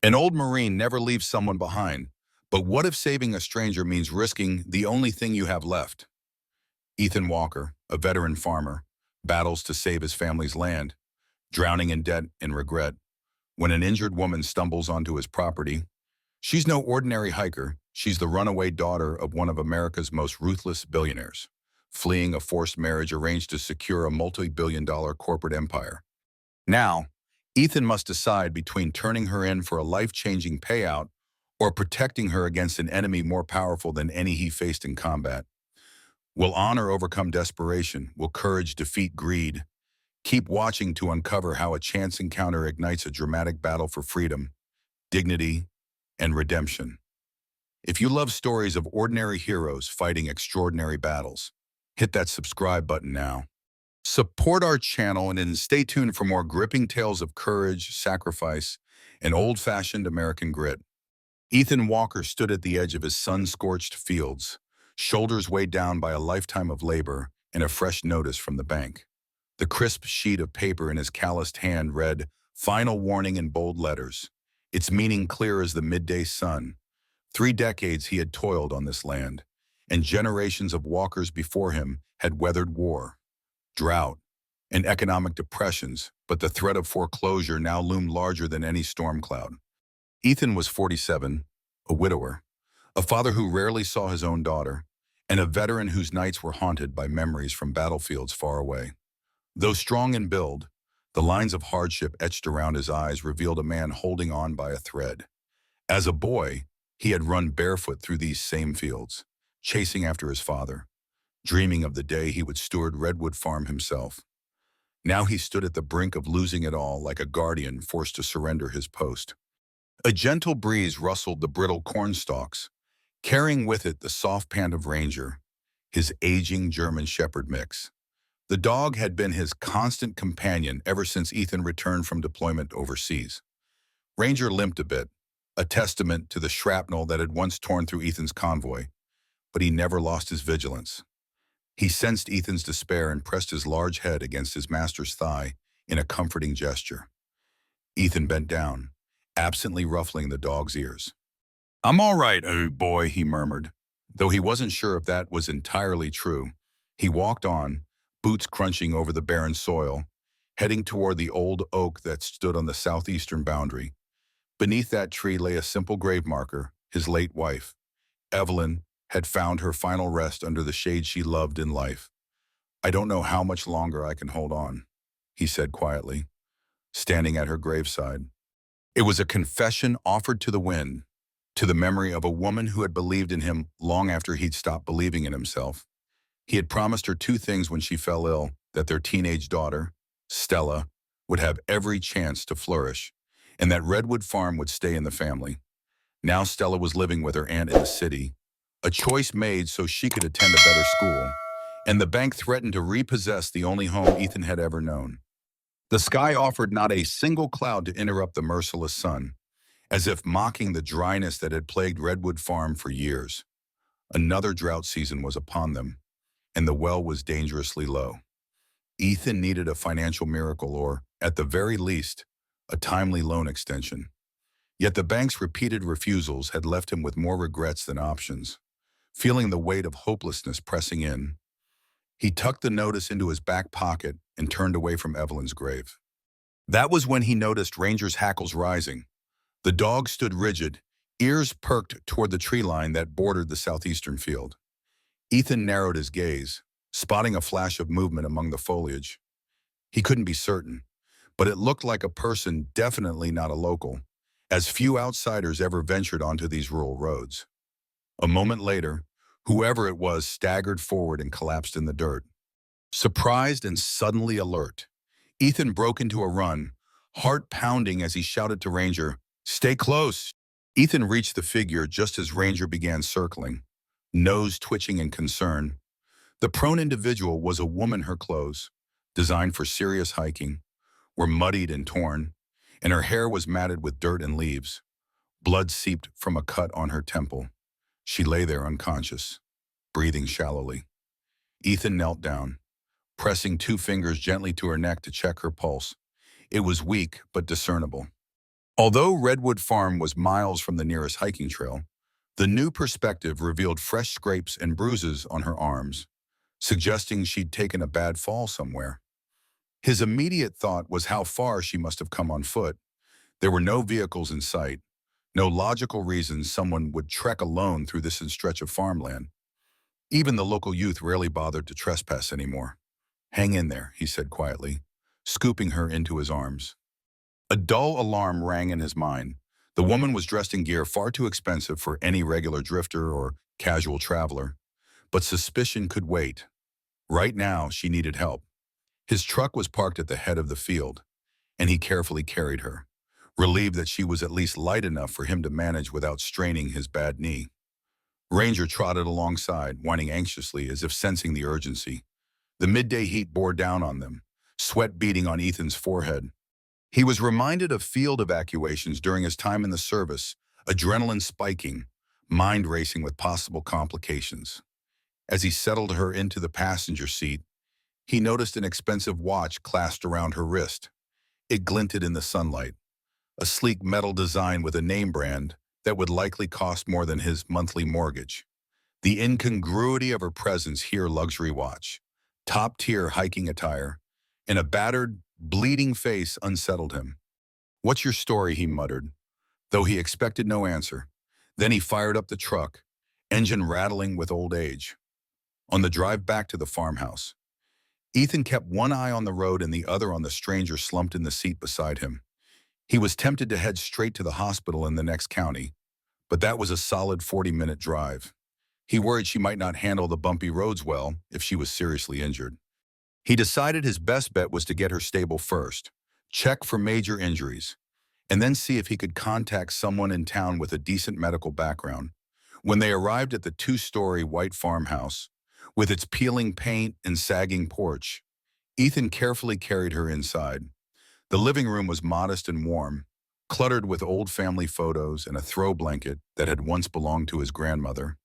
An old Marine never leaves someone behind. But what if saving a stranger means risking the only thing you have left? Ethan Walker, a veteran farmer, battles to save his family's land, drowning in debt and regret. When an injured woman stumbles onto his property, she's no ordinary hiker. She's the runaway daughter of one of America's most ruthless billionaires, fleeing a forced marriage arranged to secure a multi-billion-dollar corporate empire. Now, Ethan must decide between turning her in for a life-changing payout or protecting her against an enemy more powerful than any he faced in combat. Will honor overcome desperation? Will courage defeat greed? Keep watching to uncover how a chance encounter ignites a dramatic battle for freedom, dignity, and redemption. If you love stories of ordinary heroes fighting extraordinary battles, hit that subscribe button now. Support our channel and then stay tuned for more gripping tales of courage, sacrifice, and old-fashioned American grit. Ethan Walker stood at the edge of his sun-scorched fields, shoulders weighed down by a lifetime of labor and a fresh notice from the bank. The crisp sheet of paper in his calloused hand read, "Final warning" in bold letters, its meaning clear as the midday sun. 3 decades he had toiled on this land, and generations of Walkers before him had weathered war, drought, and economic depressions, but the threat of foreclosure now loomed larger than any storm cloud. Ethan was 47, a widower, a father who rarely saw his own daughter, and a veteran whose nights were haunted by memories from battlefields far away. Though strong in build, the lines of hardship etched around his eyes revealed a man holding on by a thread. As a boy, he had run barefoot through these same fields, chasing after his father, dreaming of the day he would steward Redwood Farm himself. Now he stood at the brink of losing it all, like a guardian forced to surrender his post. A gentle breeze rustled the brittle corn stalks, carrying with it the soft pant of Ranger, his aging German Shepherd mix. The dog had been his constant companion ever since Ethan returned from deployment overseas. Ranger limped a bit, a testament to the shrapnel that had once torn through Ethan's convoy, but he never lost his vigilance. He sensed Ethan's despair and pressed his large head against his master's thigh in a comforting gesture. Ethan bent down, absently ruffling the dog's ears. "I'm all right, oh boy," he murmured. Though he wasn't sure if that was entirely true, he walked on, boots crunching over the barren soil, heading toward the old oak that stood on the southeastern boundary. Beneath that tree lay a simple grave marker. His late wife, Evelyn, had found her final rest under the shade she loved in life. "I don't know how much longer I can hold on," he said quietly, standing at her graveside. It was a confession offered to the wind, to the memory of a woman who had believed in him long after he'd stopped believing in himself. He had promised her 2 things when she fell ill: that their teenage daughter, Stella, would have every chance to flourish, and that Redwood Farm would stay in the family. Now Stella was living with her aunt in the city, a choice made so she could attend a better school, and the bank threatened to repossess the only home Ethan had ever known. The sky offered not a single cloud to interrupt the merciless sun, as if mocking the dryness that had plagued Redwood Farm for years. Another drought season was upon them, and the well was dangerously low. Ethan needed a financial miracle or, at the very least, a timely loan extension. Yet the bank's repeated refusals had left him with more regrets than options. Feeling the weight of hopelessness pressing in, he tucked the notice into his back pocket and turned away from Evelyn's grave. That was when he noticed Ranger's hackles rising. The dog stood rigid, ears perked toward the tree line that bordered the southeastern field. Ethan narrowed his gaze, spotting a flash of movement among the foliage. He couldn't be certain, but it looked like a person, definitely not a local, as few outsiders ever ventured onto these rural roads. A moment later, whoever it was staggered forward and collapsed in the dirt. Surprised and suddenly alert, Ethan broke into a run, heart pounding as he shouted to Ranger, "Stay close!" Ethan reached the figure just as Ranger began circling, nose twitching in concern. The prone individual was a woman. Her clothes, designed for serious hiking, were muddied and torn, and her hair was matted with dirt and leaves. Blood seeped from a cut on her temple. She lay there unconscious, breathing shallowly. Ethan knelt down, pressing 2 fingers gently to her neck to check her pulse. It was weak but discernible. Although Redwood Farm was miles from the nearest hiking trail, the new perspective revealed fresh scrapes and bruises on her arms, suggesting she'd taken a bad fall somewhere. His immediate thought was how far she must have come on foot. There were no vehicles in sight, no logical reason someone would trek alone through this stretch of farmland. Even the local youth rarely bothered to trespass anymore. "Hang in there," he said quietly, scooping her into his arms. A dull alarm rang in his mind. The woman was dressed in gear far too expensive for any regular drifter or casual traveler. But suspicion could wait. Right now, she needed help. His truck was parked at the head of the field, and he carefully carried her, relieved that she was at least light enough for him to manage without straining his bad knee. Ranger trotted alongside, whining anxiously as if sensing the urgency. The midday heat bore down on them, sweat beading on Ethan's forehead. He was reminded of field evacuations during his time in the service, adrenaline spiking, mind racing with possible complications. As he settled her into the passenger seat, he noticed an expensive watch clasped around her wrist. It glinted in the sunlight, a sleek metal design with a name brand that would likely cost more than his monthly mortgage. The incongruity of her presence here luxury watch, top-tier hiking attire, and a battered, bleeding face unsettled him. "What's your story?" he muttered, though he expected no answer. Then he fired up the truck, engine rattling with old age. On the drive back to the farmhouse, Ethan kept one eye on the road and the other on the stranger slumped in the seat beside him. He was tempted to head straight to the hospital in the next county, but that was a solid 40-minute drive. He worried she might not handle the bumpy roads well if she was seriously injured. He decided his best bet was to get her stable first, check for major injuries, and then see if he could contact someone in town with a decent medical background. When they arrived at the two-story white farmhouse, with its peeling paint and sagging porch, Ethan carefully carried her inside. The living room was modest and warm, cluttered with old family photos and a throw blanket that had once belonged to his grandmother.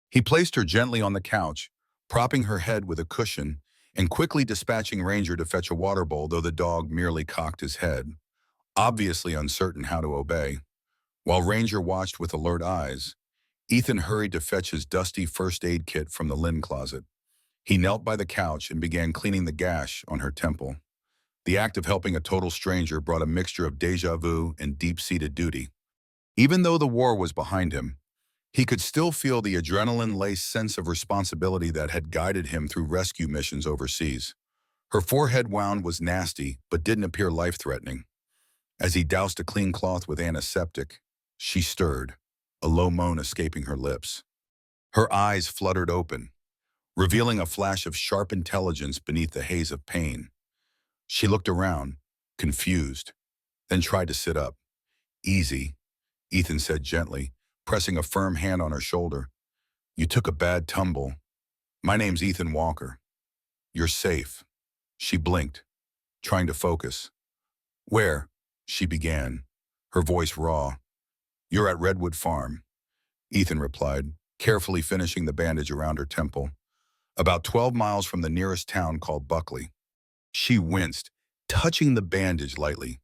He placed her gently on the couch, propping her head with a cushion and quickly dispatching Ranger to fetch a water bowl, though the dog merely cocked his head, obviously uncertain how to obey. While Ranger watched with alert eyes, Ethan hurried to fetch his dusty first aid kit from the linen closet. He knelt by the couch and began cleaning the gash on her temple. The act of helping a total stranger brought a mixture of déjà vu and deep-seated duty. Even though the war was behind him, he could still feel the adrenaline-laced sense of responsibility that had guided him through rescue missions overseas. Her forehead wound was nasty, but didn't appear life-threatening. As he doused a clean cloth with antiseptic, she stirred, a low moan escaping her lips. Her eyes fluttered open, revealing a flash of sharp intelligence beneath the haze of pain. She looked around, confused, then tried to sit up. "Easy," Ethan said gently, pressing a firm hand on her shoulder. "You took a bad tumble. My name's Ethan Walker. You're safe." She blinked, trying to focus. "Where?" she began, her voice raw. "You're at Redwood Farm," Ethan replied, carefully finishing the bandage around her temple. "About 12 miles from the nearest town called Buckley." She winced, touching the bandage lightly.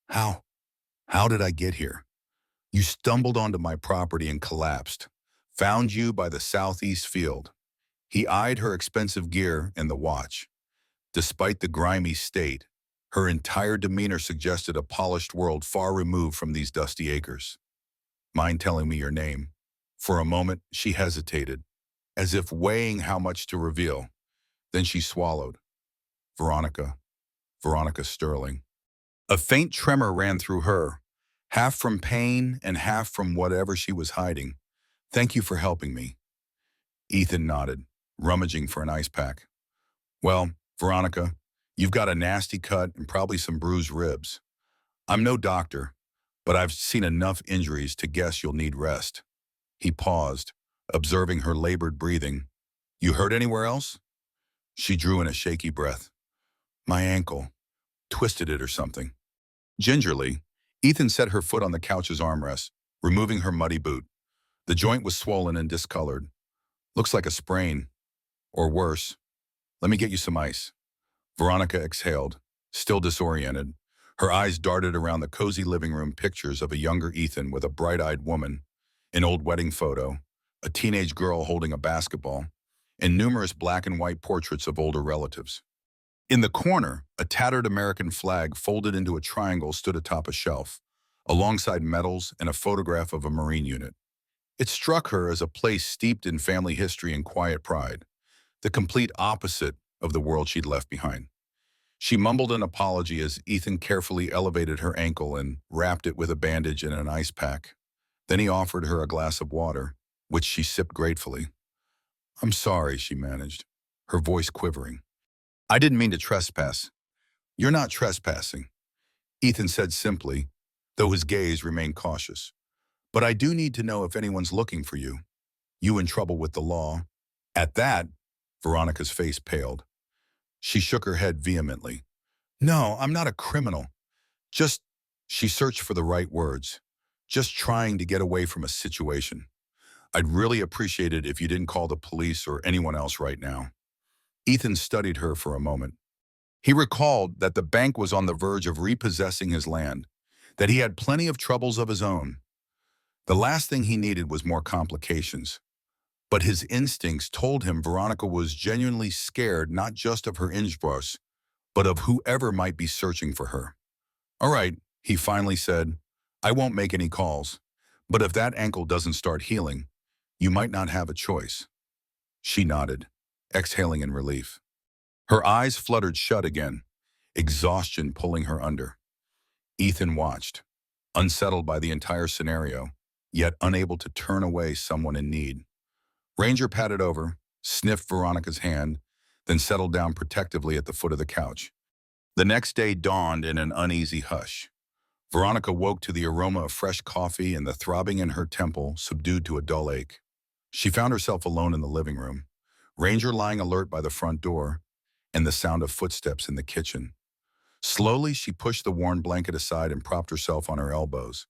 How did I get here?" "You stumbled onto my property and collapsed. Found you by the southeast field." He eyed her expensive gear and the watch. Despite the grimy state, her entire demeanor suggested a polished world far removed from these dusty acres. "Mind telling me your name?" For a moment, she hesitated, as if weighing how much to reveal. Then she swallowed. Veronica. Veronica Sterling." A faint tremor ran through her, half from pain and half from whatever she was hiding. "Thank you for helping me." Ethan nodded, rummaging for an ice pack. "Well, Veronica, you've got a nasty cut and probably some bruised ribs. I'm no doctor, but I've seen enough injuries to guess you'll need rest." He paused, observing her labored breathing. "You hurt anywhere else?" She drew in a shaky breath. "My ankle. Twisted it or something." Gingerly, Ethan set her foot on the couch's armrest, removing her muddy boot. The joint was swollen and discolored. "Looks like a sprain. Or worse. Let me get you some ice." Veronica exhaled, still disoriented. Her eyes darted around the cozy living room pictures of a younger Ethan with a bright-eyed woman, an old wedding photo, a teenage girl holding a basketball, and numerous black and white portraits of older relatives. In the corner, a tattered American flag folded into a triangle stood atop a shelf, alongside medals and a photograph of a Marine unit. It struck her as a place steeped in family history and quiet pride, the complete opposite of the world she'd left behind. She mumbled an apology as Ethan carefully elevated her ankle and wrapped it with a bandage and an ice pack. Then he offered her a glass of water, which she sipped gratefully. "I'm sorry," she managed, her voice quivering. "I didn't mean to trespass." "You're not trespassing," Ethan said simply, though his gaze remained cautious. "But I do need to know if anyone's looking for you. You in trouble with the law?" At that, Veronica's face paled. She shook her head vehemently. "No, I'm not a criminal. Just," she searched for the right words, "just trying to get away from a situation. I'd really appreciate it if you didn't call the police or anyone else right now." Ethan studied her for a moment. He recalled that the bank was on the verge of repossessing his land, that he had plenty of troubles of his own. The last thing he needed was more complications. But his instincts told him Veronica was genuinely scared not just of her in-laws, but of whoever might be searching for her. "All right," he finally said, "I won't make any calls. But if that ankle doesn't start healing, you might not have a choice." She nodded, exhaling in relief. Her eyes fluttered shut again, exhaustion pulling her under. Ethan watched, unsettled by the entire scenario, yet unable to turn away someone in need. Ranger patted over, sniffed Veronica's hand, then settled down protectively at the foot of the couch. The next day dawned in an uneasy hush. Veronica woke to the aroma of fresh coffee and the throbbing in her temple subdued to a dull ache. She found herself alone in the living room, Ranger lying alert by the front door, and the sound of footsteps in the kitchen. Slowly, she pushed the worn blanket aside and propped herself on her elbows,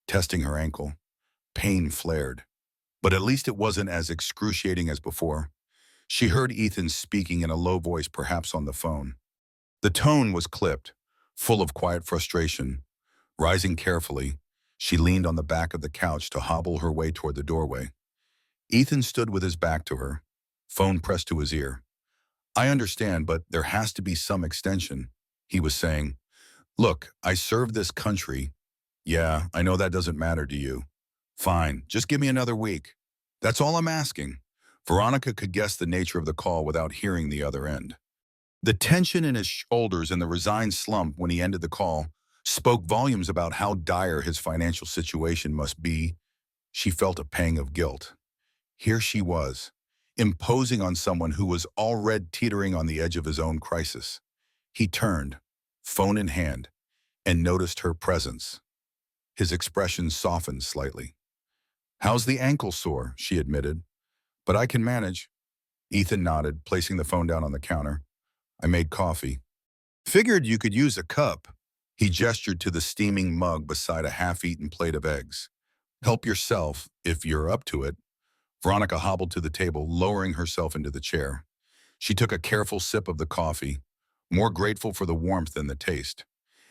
testing her ankle. Pain flared, but at least it wasn't as excruciating as before. She heard Ethan speaking in a low voice, perhaps on the phone. The tone was clipped, full of quiet frustration. Rising carefully, she leaned on the back of the couch to hobble her way toward the doorway. Ethan stood with his back to her, phone pressed to his ear. "I understand, but there has to be some extension," he was saying. "Look, I served this country. Yeah, I know that doesn't matter to you. Fine, just give me another week. That's all I'm asking." Veronica could guess the nature of the call without hearing the other end. The tension in his shoulders and the resigned slump when he ended the call spoke volumes about how dire his financial situation must be. She felt a pang of guilt. Here she was, imposing on someone who was already teetering on the edge of his own crisis. He turned, phone in hand, and noticed her presence. His expression softened slightly. "How's the ankle sore?" she admitted. "But I can manage." Ethan nodded, placing the phone down on the counter. "I made coffee." "Figured you could use a cup." He gestured to the steaming mug beside a half-eaten plate of eggs. "Help yourself, if you're up to it." Veronica hobbled to the table, lowering herself into the chair. She took a careful sip of the coffee, more grateful for the warmth than the taste.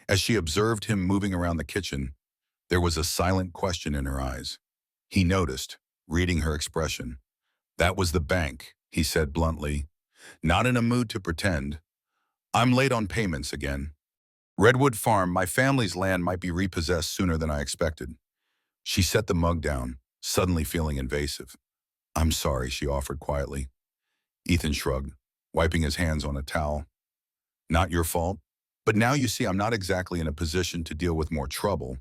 As she observed him moving around the kitchen, there was a silent question in her eyes. He noticed, reading her expression. "That was the bank," he said bluntly, not in a mood to pretend. "I'm late on payments again. Redwood Farm, my family's land, might be repossessed sooner than I expected." She set the mug down, suddenly feeling invasive. "I'm sorry," she offered quietly. Ethan shrugged, wiping his hands on a towel. "Not your fault. But now you see I'm not exactly in a position to deal with more trouble."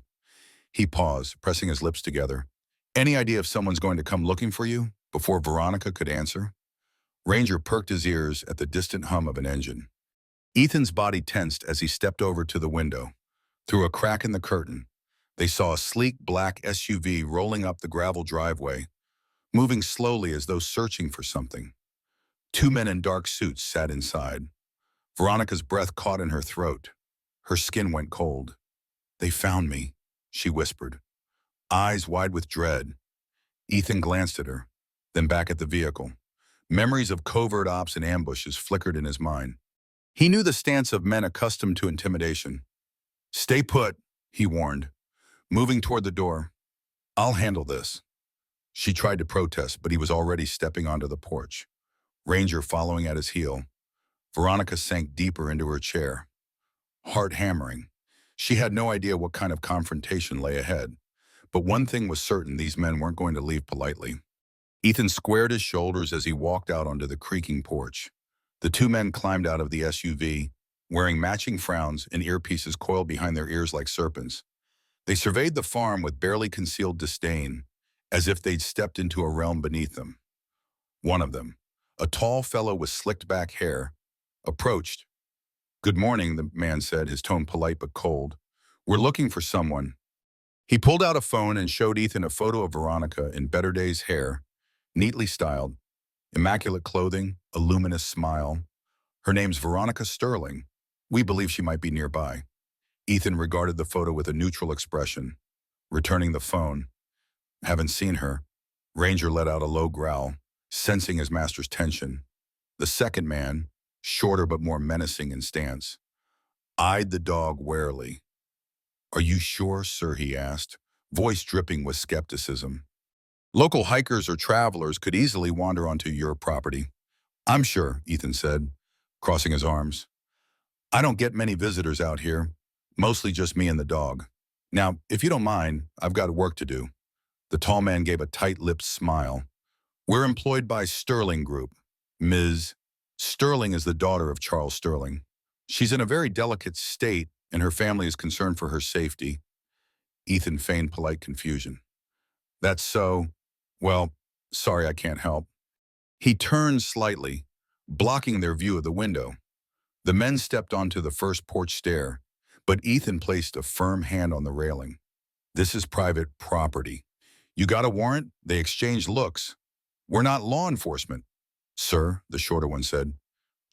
He paused, pressing his lips together. "Any idea if someone's going to come looking for you?" Before Veronica could answer, Ranger perked his ears at the distant hum of an engine. Ethan's body tensed as he stepped over to the window. Through a crack in the curtain, they saw a sleek black SUV rolling up the gravel driveway, moving slowly as though searching for something. Two men in dark suits sat inside. Veronica's breath caught in her throat. Her skin went cold. "They found me," she whispered, eyes wide with dread. Ethan glanced at her, then back at the vehicle. Memories of covert ops and ambushes flickered in his mind. He knew the stance of men accustomed to intimidation. Stay put, he warned, moving toward the door. I'll handle this. She tried to protest, but he was already stepping onto the porch, Ranger following at his heel. Veronica sank deeper into her chair, heart hammering. She had no idea what kind of confrontation lay ahead. But one thing was certain, these men weren't going to leave politely. Ethan squared his shoulders as he walked out onto the creaking porch. The two men climbed out of the SUV, wearing matching frowns and earpieces coiled behind their ears like serpents. They surveyed the farm with barely concealed disdain, as if they'd stepped into a realm beneath them. One of them, a tall fellow with slicked back hair, approached. "Good morning," the man said, his tone polite but cold. "We're looking for someone." He pulled out a phone and showed Ethan a photo of Veronica in better days hair, neatly styled, immaculate clothing, a luminous smile. "Her name's Veronica Sterling. We believe she might be nearby." Ethan regarded the photo with a neutral expression, returning the phone. "Haven't seen her." Ranger let out a low growl, sensing his master's tension. The second man, shorter but more menacing in stance, eyed the dog warily. "Are you sure, sir?" he asked, voice dripping with skepticism. "Local hikers or travelers could easily wander onto your property." "I'm sure," Ethan said, crossing his arms. "I don't get many visitors out here, mostly just me and the dog. Now, if you don't mind, I've got work to do." The tall man gave a tight-lipped smile. "We're employed by Sterling Group. Ms. Sterling is the daughter of Charles Sterling. She's in a very delicate state, and her family is concerned for her safety." Ethan feigned polite confusion. "That's so. Well, sorry I can't help." He turned slightly, blocking their view of the window. The men stepped onto the first porch stair, but Ethan placed a firm hand on the railing. "This is private property. You got a warrant?" They exchanged looks. "We're not law enforcement." "Sir," the shorter one said,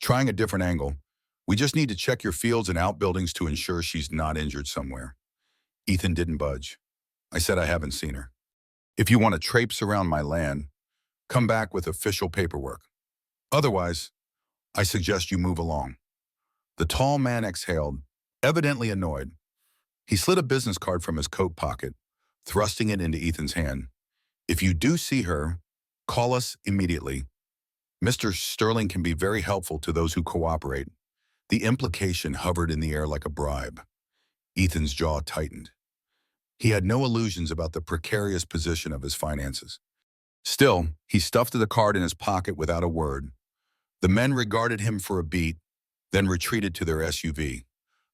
trying a different angle, "we just need to check your fields and outbuildings to ensure she's not injured somewhere." Ethan didn't budge. "I said I haven't seen her. If you want to traipse around my land, come back with official paperwork. Otherwise, I suggest you move along." The tall man exhaled, evidently annoyed. He slid a business card from his coat pocket, thrusting it into Ethan's hand. "If you do see her, call us immediately. Mr. Sterling can be very helpful to those who cooperate." The implication hovered in the air like a bribe. Ethan's jaw tightened. He had no illusions about the precarious position of his finances. Still, he stuffed the card in his pocket without a word. The men regarded him for a beat, then retreated to their SUV,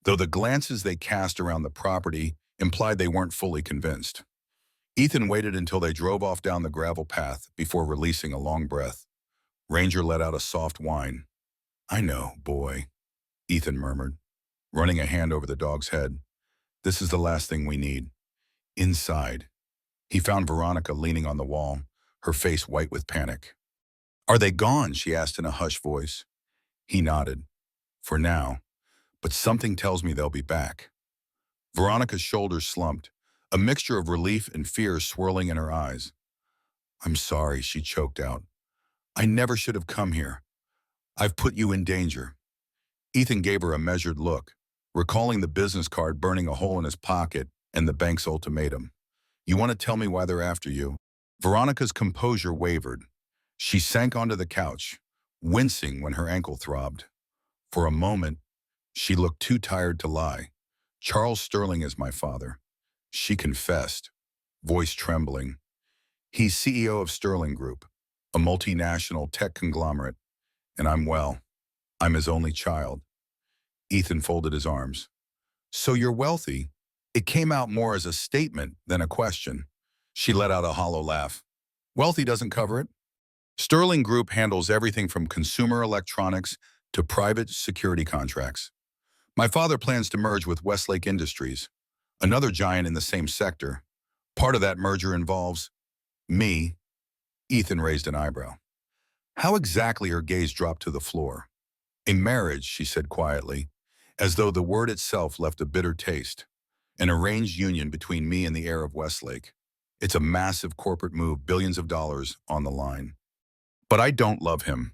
though the glances they cast around the property implied they weren't fully convinced. Ethan waited until they drove off down the gravel path before releasing a long breath. Ranger let out a soft whine. "I know, boy," Ethan murmured, running a hand over the dog's head. "This is the last thing we need." Inside, he found Veronica leaning on the wall, her face white with panic. "Are they gone?" she asked in a hushed voice. He nodded. "For now, but something tells me they'll be back." Veronica's shoulders slumped, a mixture of relief and fear swirling in her eyes. "I'm sorry," she choked out. "I never should have come here. I've put you in danger." Ethan gave her a measured look, recalling the business card burning a hole in his pocket and the bank's ultimatum. "You want to tell me why they're after you?" Veronica's composure wavered. She sank onto the couch, wincing when her ankle throbbed. For a moment, she looked too tired to lie. "Charles Sterling is my father," she confessed, voice trembling. "He's CEO of Sterling Group, a multinational tech conglomerate, and I'm his only child." Ethan folded his arms. "So you're wealthy?" It came out more as a statement than a question. She let out a hollow laugh. "Wealthy doesn't cover it. Sterling Group handles everything from consumer electronics to private security contracts. My father plans to merge with Westlake Industries, another giant in the same sector. Part of that merger involves me." Ethan raised an eyebrow. How exactly? Her gaze dropped to the floor. "A marriage," she said quietly, as though the word itself left a bitter taste. "An arranged union between me and the heir of Westlake. It's a massive corporate move, billions of dollars on the line. But I don't love him.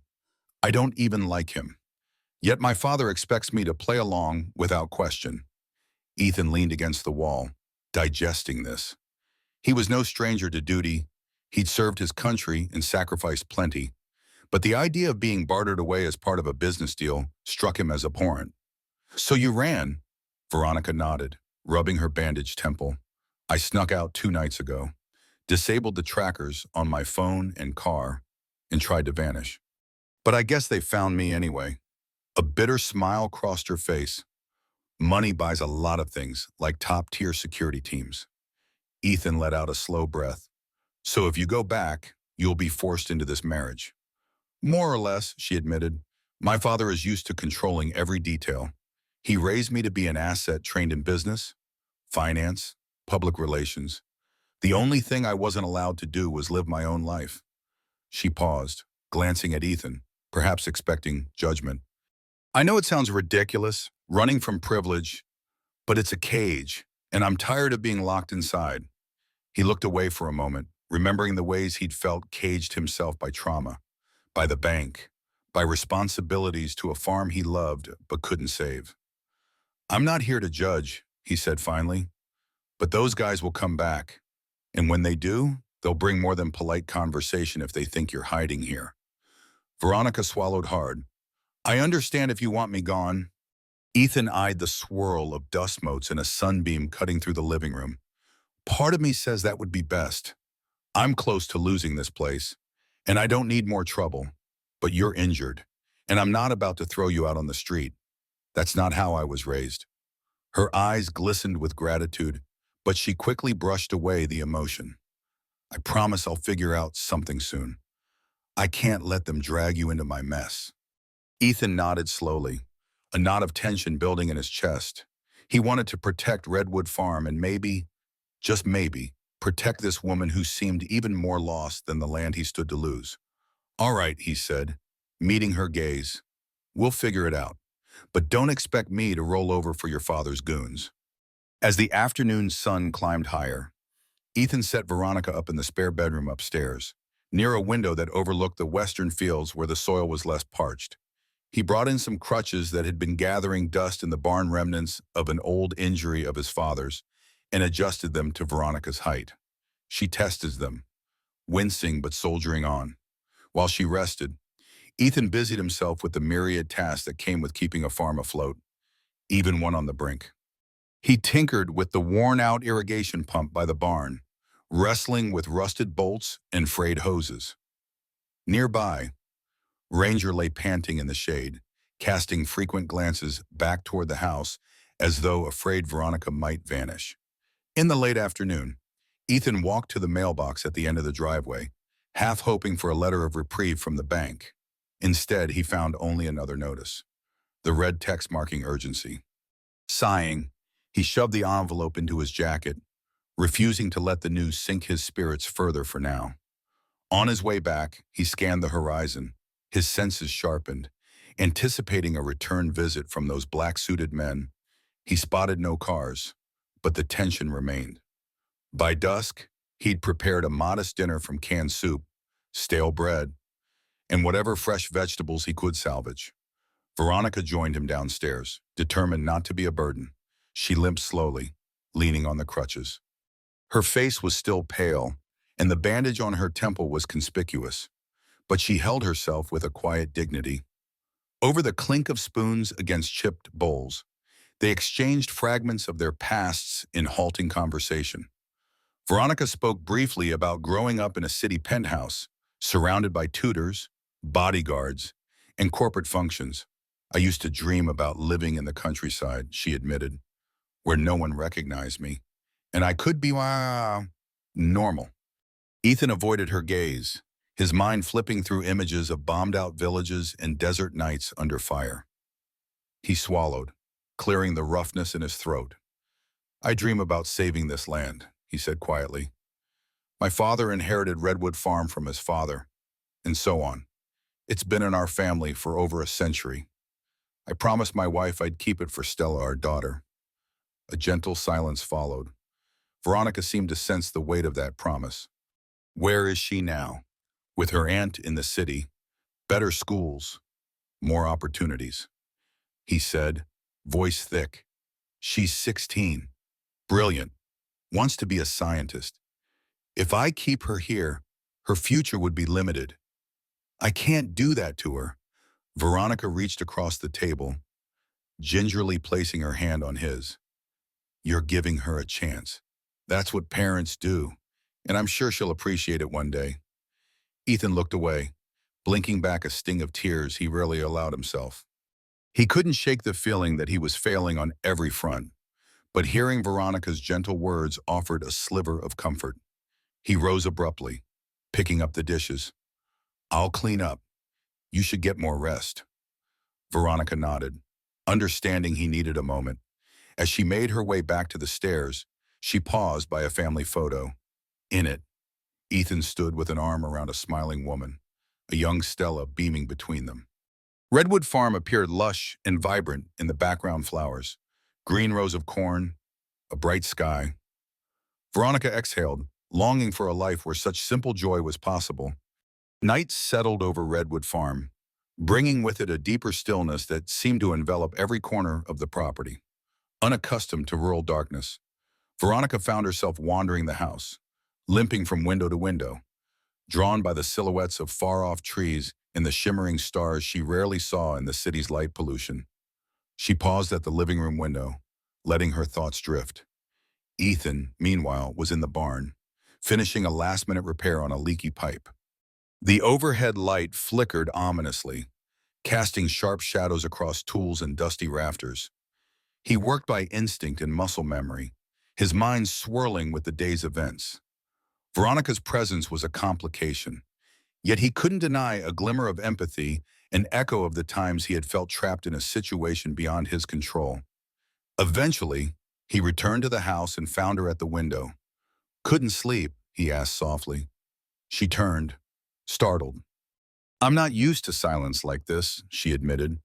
I don't even like him. Yet my father expects me to play along without question." Ethan leaned against the wall, digesting this. He was no stranger to duty. He'd served his country and sacrificed plenty. But the idea of being bartered away as part of a business deal struck him as abhorrent. "So you ran?" Veronica nodded, rubbing her bandaged temple. "I snuck out 2 nights ago, disabled the trackers on my phone and car, and tried to vanish. But I guess they found me anyway." A bitter smile crossed her face. "Money buys a lot of things, like top-tier security teams." Ethan let out a slow breath. "So if you go back, you'll be forced into this marriage." "More or less," she admitted. "My father is used to controlling every detail. He raised me to be an asset trained in business, finance, public relations. The only thing I wasn't allowed to do was live my own life." She paused, glancing at Ethan, perhaps expecting judgment. "I know it sounds ridiculous, running from privilege, but it's a cage, and I'm tired of being locked inside." He looked away for a moment, remembering the ways he'd felt caged himself by trauma, by the bank, by responsibilities to a farm he loved but couldn't save. "I'm not here to judge," he said finally, "but those guys will come back. And when they do, they'll bring more than polite conversation if they think you're hiding here." Veronica swallowed hard. "I understand if you want me gone." Ethan eyed the swirl of dust motes and a sunbeam cutting through the living room. "Part of me says that would be best. I'm close to losing this place, and I don't need more trouble. But you're injured, and I'm not about to throw you out on the street. That's not how I was raised." Her eyes glistened with gratitude, but she quickly brushed away the emotion. "I promise I'll figure out something soon. I can't let them drag you into my mess." Ethan nodded slowly, a knot of tension building in his chest. He wanted to protect Redwood Farm and maybe, just maybe, protect this woman who seemed even more lost than the land he stood to lose. "All right," he said, meeting her gaze. "We'll figure it out. But don't expect me to roll over for your father's goons." As the afternoon sun climbed higher, Ethan set Veronica up in the spare bedroom upstairs, near a window that overlooked the western fields where the soil was less parched. He brought in some crutches that had been gathering dust in the barn remnants of an old injury of his father's and adjusted them to Veronica's height. She tested them, wincing but soldiering on. While she rested, Ethan busied himself with the myriad tasks that came with keeping a farm afloat, even one on the brink. He tinkered with the worn-out irrigation pump by the barn, wrestling with rusted bolts and frayed hoses. Nearby, Ranger lay panting in the shade, casting frequent glances back toward the house as though afraid Veronica might vanish. In the late afternoon, Ethan walked to the mailbox at the end of the driveway, half hoping for a letter of reprieve from the bank. Instead, he found only another notice, the red text marking urgency. Sighing, he shoved the envelope into his jacket, refusing to let the news sink his spirits further for now. On his way back, he scanned the horizon, his senses sharpened, anticipating a return visit from those black-suited men. He spotted no cars, but the tension remained. By dusk, he'd prepared a modest dinner from canned soup, stale bread, and whatever fresh vegetables he could salvage. Veronica joined him downstairs, determined not to be a burden. She limped slowly, leaning on the crutches. Her face was still pale, and the bandage on her temple was conspicuous, but she held herself with a quiet dignity. Over the clink of spoons against chipped bowls, they exchanged fragments of their pasts in halting conversation. Veronica spoke briefly about growing up in a city penthouse, surrounded by tutors, bodyguards, and corporate functions. "I used to dream about living in the countryside," she admitted, "where no one recognized me, and I could be normal." Ethan avoided her gaze, his mind flipping through images of bombed-out villages and desert nights under fire. He swallowed, clearing the roughness in his throat. "I dream about saving this land," he said quietly. "My father inherited Redwood Farm from his father, and so on. It's been in our family for over a century. I promised my wife I'd keep it for Stella, our daughter." A gentle silence followed. Veronica seemed to sense the weight of that promise. Where is she now? With her aunt in the city, better schools, more opportunities. He said, voice thick, She's 16, brilliant, wants to be a scientist. If I keep her here, her future would be limited. I can't do that to her. Veronica reached across the table, gingerly placing her hand on his. You're giving her a chance. That's what parents do, and I'm sure she'll appreciate it one day. Ethan looked away, blinking back a sting of tears he rarely allowed himself. He couldn't shake the feeling that he was failing on every front, but hearing Veronica's gentle words offered a sliver of comfort. He rose abruptly, picking up the dishes. I'll clean up. You should get more rest. Veronica nodded, understanding he needed a moment. As she made her way back to the stairs, she paused by a family photo. In it, Ethan stood with an arm around a smiling woman, a young Stella beaming between them. Redwood Farm appeared lush and vibrant in the background flowers, green rows of corn, a bright sky. Veronica exhaled, longing for a life where such simple joy was possible. Night settled over Redwood Farm, bringing with it a deeper stillness that seemed to envelop every corner of the property. Unaccustomed to rural darkness, Veronica found herself wandering the house, limping from window to window, drawn by the silhouettes of far-off trees and the shimmering stars she rarely saw in the city's light pollution. She paused at the living room window, letting her thoughts drift. Ethan, meanwhile, was in the barn, finishing a last-minute repair on a leaky pipe. The overhead light flickered ominously, casting sharp shadows across tools and dusty rafters. He worked by instinct and muscle memory, his mind swirling with the day's events. Veronica's presence was a complication, yet he couldn't deny a glimmer of empathy, an echo of the times he had felt trapped in a situation beyond his control. Eventually, he returned to the house and found her at the window. Couldn't sleep, he asked softly. She turned, startled. I'm not used to silence like this, she admitted.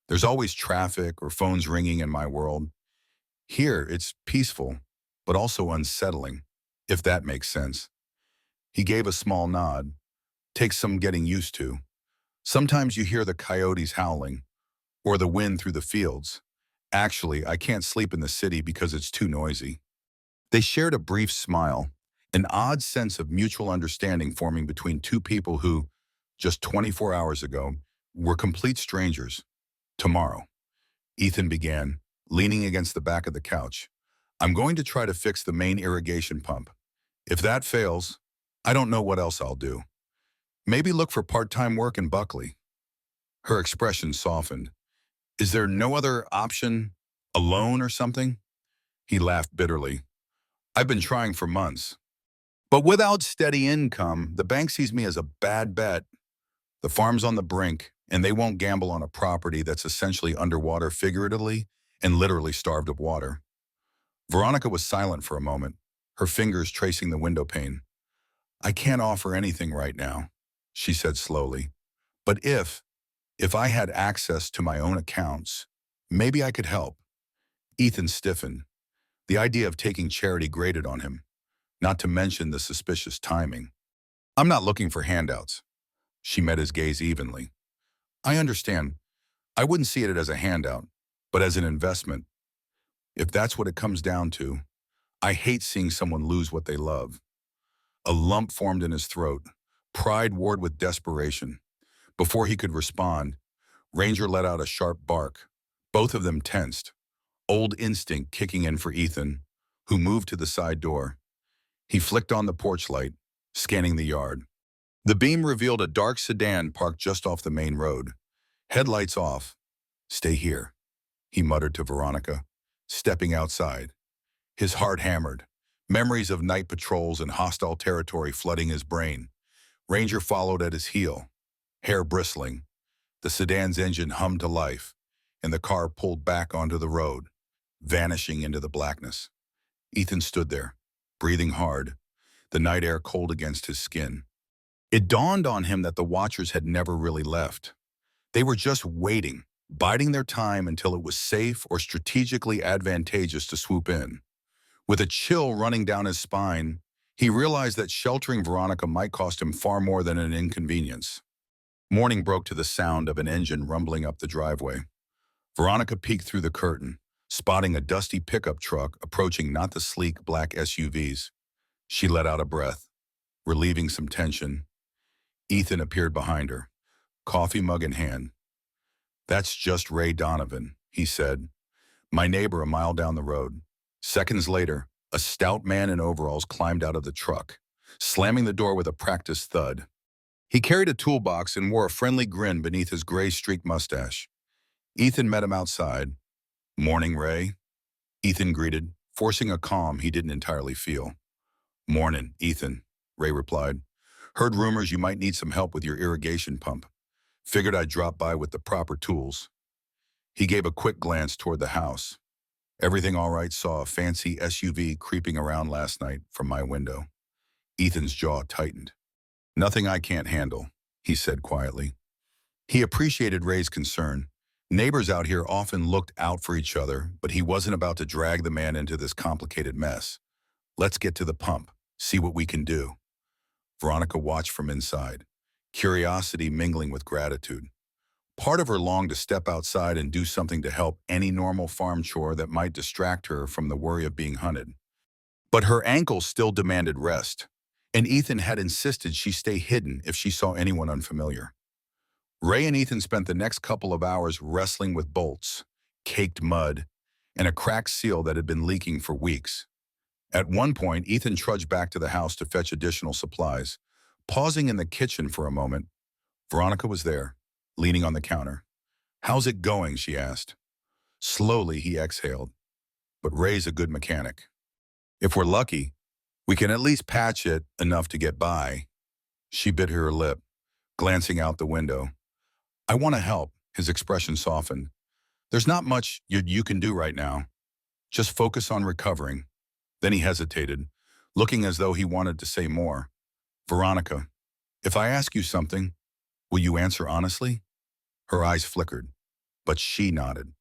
There's always traffic or phones ringing in my world. Here, it's peaceful, but also unsettling, if that makes sense. He gave a small nod. Takes some getting used to. Sometimes you hear the coyotes howling, or the wind through the fields. Actually, I can't sleep in the city because it's too noisy. They shared a brief smile, an odd sense of mutual understanding forming between two people who, just 24 hours ago, were complete strangers. Tomorrow, Ethan began, leaning against the back of the couch. I'm going to try to fix the main irrigation pump. If that fails, I don't know what else I'll do. Maybe look for part-time work in Buckley. Her expression softened. Is there no other option? A loan or something? He laughed bitterly. I've been trying for months. But without steady income, the bank sees me as a bad bet. The farm's on the brink, and they won't gamble on a property that's essentially underwater figuratively and literally starved of water. Veronica was silent for a moment, her fingers tracing the window pane. I can't offer anything right now, she said slowly. But if I had access to my own accounts, maybe I could help. Ethan stiffened. The idea of taking charity grated on him, not to mention the suspicious timing. I'm not looking for handouts. She met his gaze evenly. I understand. I wouldn't see it as a handout, but as an investment. If that's what it comes down to, I hate seeing someone lose what they love. A lump formed in his throat, pride warred with desperation. Before he could respond, Ranger let out a sharp bark. Both of them tensed, old instinct kicking in for Ethan, who moved to the side door. He flicked on the porch light, scanning the yard. The beam revealed a dark sedan parked just off the main road. Headlights off. Stay here, he muttered to Veronica, stepping outside. His heart hammered, memories of night patrols and hostile territory flooding his brain. Ranger followed at his heel, hair bristling. The sedan's engine hummed to life, and the car pulled back onto the road, vanishing into the blackness. Ethan stood there, breathing hard, the night air cold against his skin. It dawned on him that the watchers had never really left. They were just waiting, biding their time until it was safe or strategically advantageous to swoop in. With a chill running down his spine, he realized that sheltering Veronica might cost him far more than an inconvenience. Morning broke to the sound of an engine rumbling up the driveway. Veronica peeked through the curtain, spotting a dusty pickup truck approaching not the sleek black SUVs. She let out a breath, relieving some tension. Ethan appeared behind her, coffee mug in hand. "That's just Ray Donovan," he said, "my neighbor a mile down the road." Seconds later, a stout man in overalls climbed out of the truck, slamming the door with a practiced thud. He carried a toolbox and wore a friendly grin beneath his gray-streaked mustache. Ethan met him outside. "Morning, Ray," Ethan greeted, forcing a calm he didn't entirely feel. "Morning, Ethan," Ray replied. "Heard rumors you might need some help with your irrigation pump. Figured I'd drop by with the proper tools." He gave a quick glance toward the house. "Everything all right?" Saw a fancy SUV creeping around last night from my window. Ethan's jaw tightened. "Nothing I can't handle," he said quietly. He appreciated Ray's concern. Neighbors out here often looked out for each other, but he wasn't about to drag the man into this complicated mess. "Let's get to the pump, see what we can do." Veronica watched from inside, curiosity mingling with gratitude. Part of her longed to step outside and do something to help any normal farm chore that might distract her from the worry of being hunted. But her ankles still demanded rest, and Ethan had insisted she stay hidden if she saw anyone unfamiliar. Ray and Ethan spent the next couple of hours wrestling with bolts, caked mud, and a cracked seal that had been leaking for weeks. At one point, Ethan trudged back to the house to fetch additional supplies. Pausing in the kitchen for a moment, Veronica was there, leaning on the counter. "How's it going?" she asked. Slowly, he exhaled. "But Ray's a good mechanic. If we're lucky, we can at least patch it enough to get by." She bit her lip, glancing out the window. "I want to help," his expression softened. "There's not much you can do right now. Just focus on recovering." Then he hesitated, looking as though he wanted to say more. "Veronica, if I ask you something, will you answer honestly?" Her eyes flickered, but she nodded.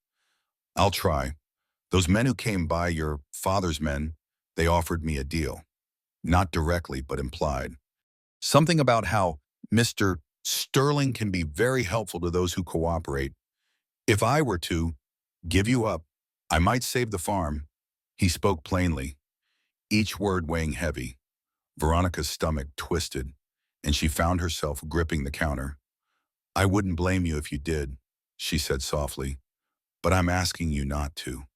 "I'll try. Those men who came by, your father's men, they offered me a deal. Not directly, but implied. Something about how Mr. Sterling can be very helpful to those who cooperate. If I were to give you up, I might save the farm." He spoke plainly, each word weighing heavy. Veronica's stomach twisted, and she found herself gripping the counter. "I wouldn't blame you if you did," she said softly, "but I'm asking you not to.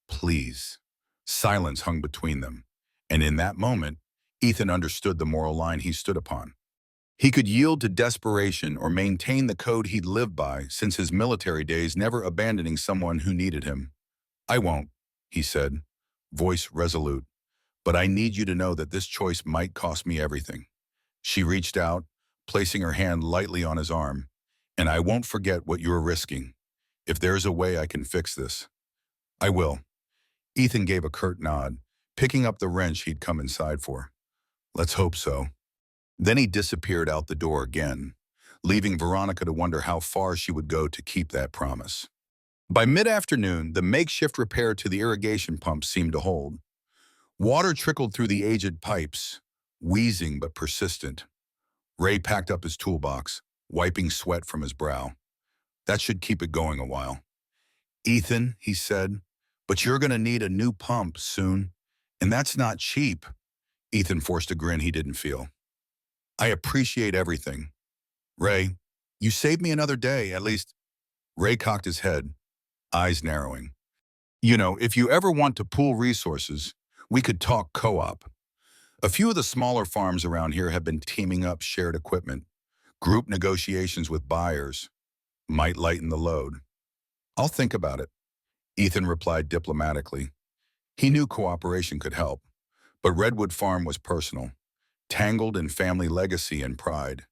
Please." Silence hung between them, and in that moment, Ethan understood the moral line he stood upon. He could yield to desperation or maintain the code he'd lived by since his military days, never abandoning someone who needed him. "I won't," he said, voice resolute, "but I need you to know that this choice might cost me everything." She reached out, placing her hand lightly on his arm. "And I won't forget what you're risking. If there's a way I can fix this, I will." Ethan gave a curt nod, picking up the wrench he'd come inside for. "Let's hope so." Then he disappeared out the door again, leaving Veronica to wonder how far she would go to keep that promise. By mid-afternoon, the makeshift repair to the irrigation pump seemed to hold. Water trickled through the aged pipes, wheezing but persistent. Ray packed up his toolbox, wiping sweat from his brow. "That should keep it going a while." "Ethan," he said, "but you're going to need a new pump soon, and that's not cheap." Ethan forced a grin he didn't feel. "I appreciate everything. Ray, you saved me another day, at least." Ray cocked his head, eyes narrowing. "You know, if you ever want to pool resources, we could talk co-op. A few of the smaller farms around here have been teaming up shared equipment. Group negotiations with buyers might lighten the load." "I'll think about it," Ethan replied diplomatically. He knew cooperation could help, but Redwood Farm was personal, tangled in family legacy and pride.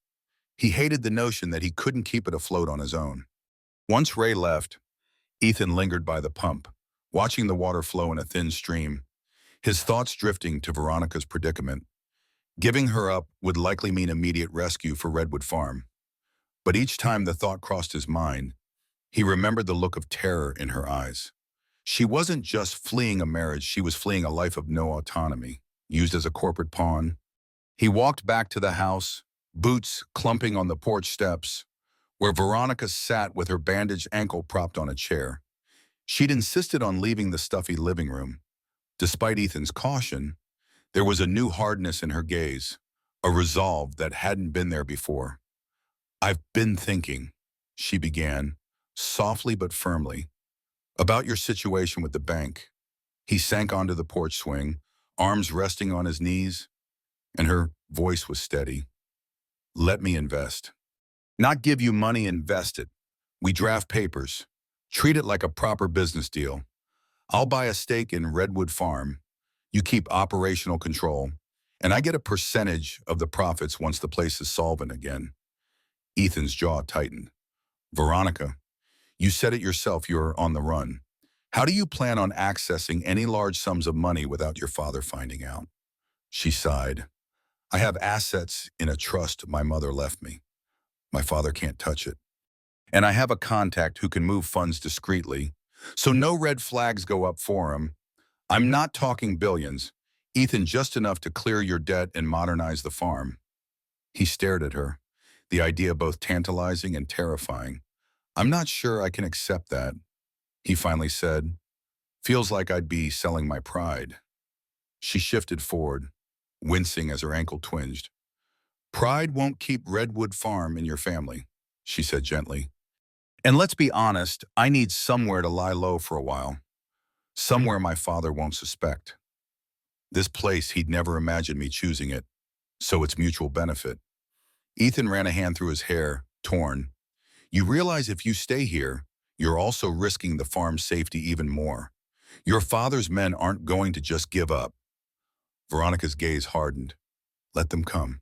He hated the notion that he couldn't keep it afloat on his own. Once Ray left, Ethan lingered by the pump, watching the water flow in a thin stream, his thoughts drifting to Veronica's predicament. Giving her up would likely mean immediate rescue for Redwood Farm. But each time the thought crossed his mind, he remembered the look of terror in her eyes. She wasn't just fleeing a marriage, she was fleeing a life of no autonomy, used as a corporate pawn. He walked back to the house, boots clumping on the porch steps, where Veronica sat with her bandaged ankle propped on a chair. She'd insisted on leaving the stuffy living room. Despite Ethan's caution, there was a new hardness in her gaze, a resolve that hadn't been there before. "I've been thinking," she began, softly but firmly, "about your situation with the bank." He sank onto the porch swing, arms resting on his knees, and her voice was steady. "Let me invest. Not give you money, invest it. We draft papers. Treat it like a proper business deal. I'll buy a stake in Redwood Farm. You keep operational control, and I get a percentage of the profits once the place is solvent again." Ethan's jaw tightened. "Veronica, you said it yourself, you're on the run. How do you plan on accessing any large sums of money without your father finding out?" She sighed. "I have assets in a trust my mother left me. My father can't touch it. And I have a contact who can move funds discreetly, so no red flags go up for him. I'm not talking billions. Ethan, just enough to clear your debt and modernize the farm." He stared at her, the idea both tantalizing and terrifying. "I'm not sure I can accept that," he finally said. "Feels like I'd be selling my pride." She shifted forward, wincing as her ankle twinged. "Pride won't keep Redwood Farm in your family," she said gently. "And let's be honest, I need somewhere to lie low for a while. Somewhere my father won't suspect. This place, he'd never imagined me choosing it, so it's mutual benefit." Ethan ran a hand through his hair, torn. "You realize if you stay here, you're also risking the farm's safety even more. Your father's men aren't going to just give up." Veronica's gaze hardened. "Let them come.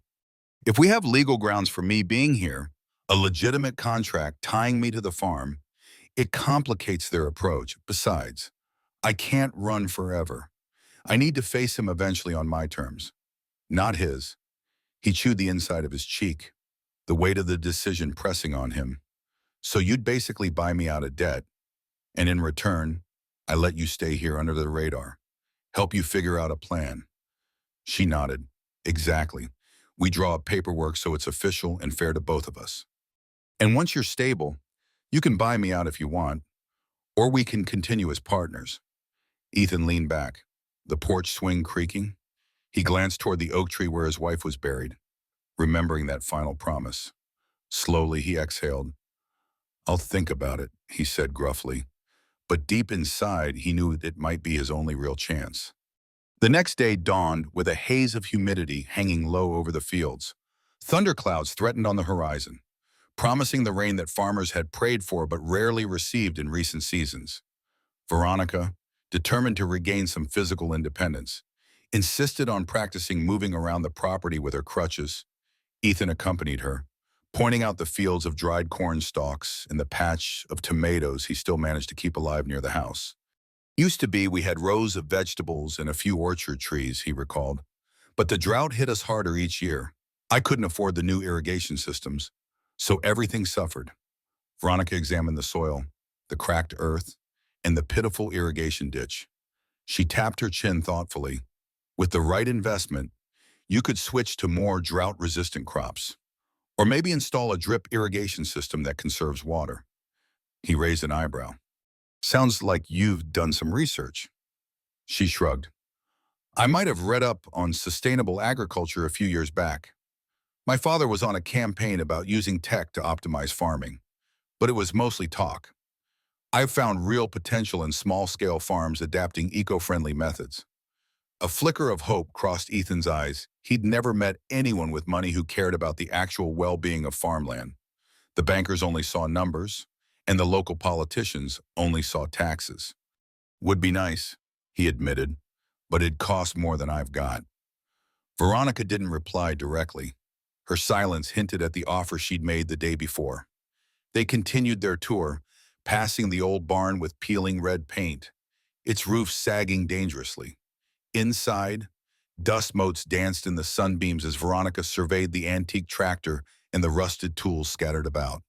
If we have legal grounds for me being here, a legitimate contract tying me to the farm, it complicates their approach. Besides, I can't run forever. I need to face him eventually on my terms, not his." He chewed the inside of his cheek, the weight of the decision pressing on him. "So you'd basically buy me out of debt, and in return, I let you stay here under the radar, help you figure out a plan." She nodded. "Exactly. We draw up paperwork so it's official and fair to both of us. And once you're stable, you can buy me out if you want, or we can continue as partners." Ethan leaned back, the porch swing creaking. He glanced toward the oak tree where his wife was buried, remembering that final promise. Slowly, he exhaled. "I'll think about it," he said gruffly. But deep inside, he knew it might be his only real chance. The next day dawned with a haze of humidity hanging low over the fields. Thunderclouds threatened on the horizon, promising the rain that farmers had prayed for but rarely received in recent seasons. Veronica, determined to regain some physical independence, insisted on practicing moving around the property with her crutches. Ethan accompanied her, pointing out the fields of dried corn stalks and the patch of tomatoes he still managed to keep alive near the house. "Used to be we had rows of vegetables and a few orchard trees," he recalled. "But the drought hit us harder each year. I couldn't afford the new irrigation systems, so everything suffered." Veronica examined the soil, the cracked earth, and the pitiful irrigation ditch. She tapped her chin thoughtfully. "With the right investment, you could switch to more drought-resistant crops, or maybe install a drip irrigation system that conserves water." He raised an eyebrow. "Sounds like you've done some research." She shrugged. "I might have read up on sustainable agriculture a few years back. My father was on a campaign about using tech to optimize farming, but it was mostly talk. I've found real potential in small-scale farms adapting eco-friendly methods." A flicker of hope crossed Ethan's eyes. He'd never met anyone with money who cared about the actual well-being of farmland. The bankers only saw numbers, and the local politicians only saw taxes. "Would be nice," he admitted, "but it'd cost more than I've got." Veronica didn't reply directly. Her silence hinted at the offer she'd made the day before. They continued their tour, passing the old barn with peeling red paint, its roof sagging dangerously. Inside, dust motes danced in the sunbeams as Veronica surveyed the antique tractor and the rusted tools scattered about.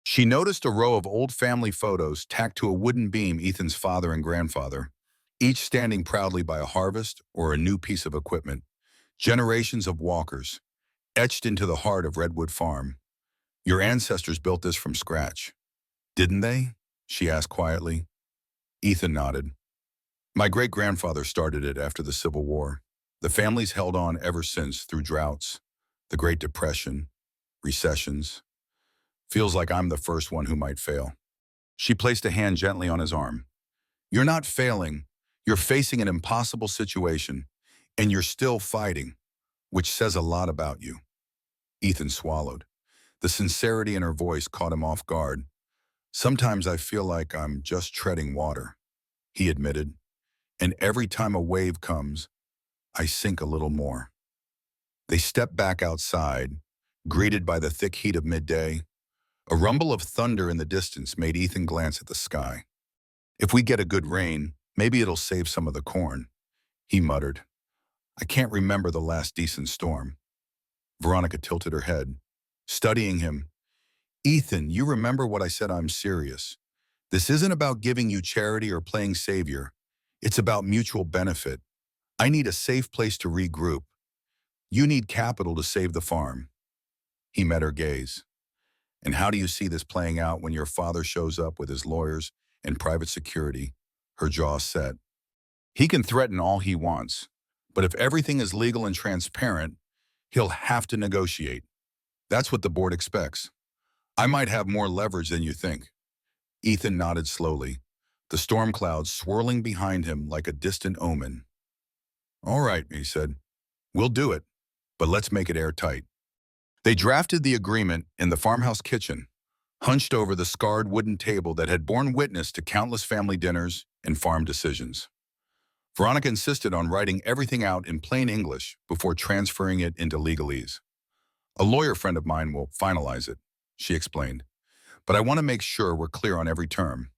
She noticed a row of old family photos tacked to a wooden beam, Ethan's father and grandfather, each standing proudly by a harvest or a new piece of equipment. Generations of walkers, etched into the heart of Redwood Farm. "Your ancestors built this from scratch, didn't they?" she asked quietly. Ethan nodded. My great-grandfather started it after the Civil War. The family's held on ever since through droughts, the Great Depression, recessions. Feels like I'm the first one who might fail. She placed a hand gently on his arm. You're not failing. You're facing an impossible situation, and you're still fighting, which says a lot about you. Ethan swallowed. The sincerity in her voice caught him off guard. Sometimes I feel like I'm just treading water, he admitted, and every time a wave comes, I sink a little more. They stepped back outside, greeted by the thick heat of midday. A rumble of thunder in the distance made Ethan glance at the sky. If we get a good rain, maybe it'll save some of the corn, he muttered. I can't remember the last decent storm. Veronica tilted her head, studying him. Ethan, you remember what I said? I'm serious. This isn't about giving you charity or playing savior. It's about mutual benefit. I need a safe place to regroup. You need capital to save the farm. He met her gaze. And how do you see this playing out when your father shows up with his lawyers and private security? Her jaw set. He can threaten all he wants, but if everything is legal and transparent, he'll have to negotiate. That's what the board expects. I might have more leverage than you think. Ethan nodded slowly, the storm clouds swirling behind him like a distant omen. All right, he said. We'll do it, but let's make it airtight. They drafted the agreement in the farmhouse kitchen, hunched over the scarred wooden table that had borne witness to countless family dinners and farm decisions. Veronica insisted on writing everything out in plain English before transferring it into legalese. A lawyer friend of mine will finalize it, she explained, but I want to make sure we're clear on every term.